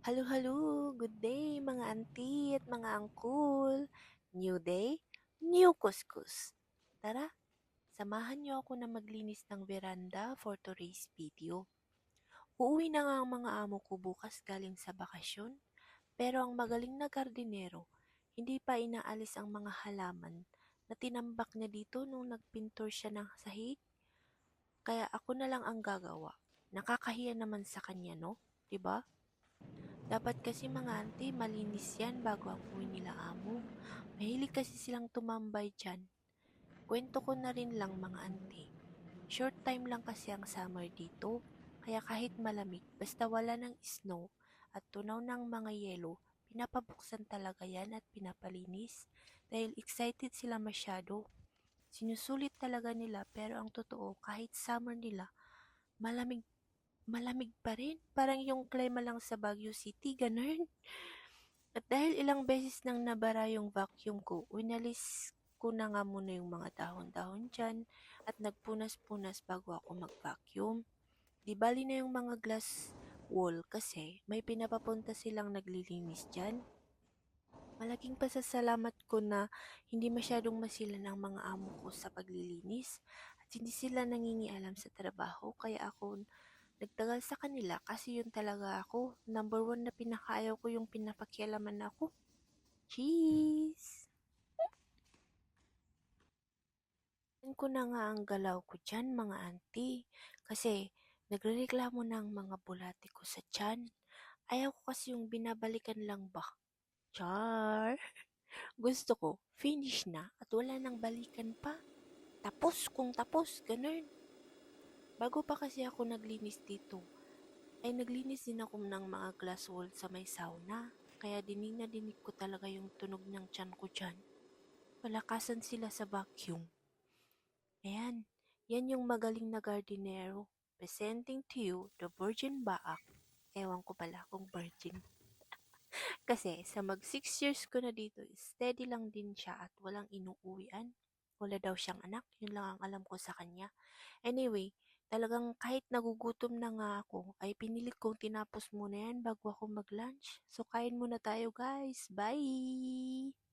Halo, halo! Good day mga auntie at mga uncle! New day, new kuskus. Tara, samahan niyo ako na maglinis ng veranda for today's video. Uuwi na nga ang mga amo ko bukas galing sa bakasyon, pero ang magaling na gardinero, hindi pa inaalis ang mga halaman na tinambak niya dito nung nagpintor siya ng sahig. Kaya ako na lang ang gagawa. Nakakahiya naman sa kanya, no? 'Di ba? Dapat kasi mga auntie malinis yan bago ang uwi nila amo. Mahilig kasi silang tumambay dyan. Kwento ko na rin lang mga auntie. Short time lang kasi ang summer dito. Kaya kahit malamig, basta wala ng snow at tunaw ng mga yelo, pinapabuksan talaga yan at pinapalinis. Dahil excited sila masyado. Sinusulit talaga nila pero ang totoo kahit summer nila, malamig malamig pa rin. Parang yung klima lang sa Baguio City, ganun. At dahil ilang beses nang nabara yung vacuum ko, winalis ko na nga muna yung mga dahon-dahon dyan at nagpunas-punas bago ako mag-vacuum. Di bali na yung mga glass wall kasi may pinapapunta silang naglilinis dyan. Malaking pasasalamat ko na hindi masyadong masilan ang mga amo ko sa paglilinis at hindi sila nangingialam sa trabaho kaya ako nagtagal sa kanila kasi yun talaga ako. Number one na pinakaayaw ko yung pinapakialaman ako. Cheese! Yan ko na nga ang galaw ko dyan mga auntie. Kasi nagrereklamo ng mga bulati ko sa tiyan. Ayaw ko kasi yung binabalikan lang ba. Char! Gusto ko, finish na at wala nang balikan pa. Tapos kung tapos, ganun. Bago pa kasi ako naglinis dito, ay naglinis din ako ng mga glass wall sa may sauna. Kaya dinig na dinig ko talaga yung tunog ng tiyan ko dyan. Palakasan sila sa vacuum. Ayan, yan yung magaling na gardinero. Presenting to you the Virgin Baak. Ewan ko pala kung virgin. Kasi sa mag 6 years ko na dito, steady lang din siya at walang inuuwian. Wala daw siyang anak, yun lang ang alam ko sa kanya. Anyway, talagang kahit nagugutom na nga ako, ay pinilit kong tinapos muna yan bago ako mag-lunch. So kain muna tayo guys. Bye!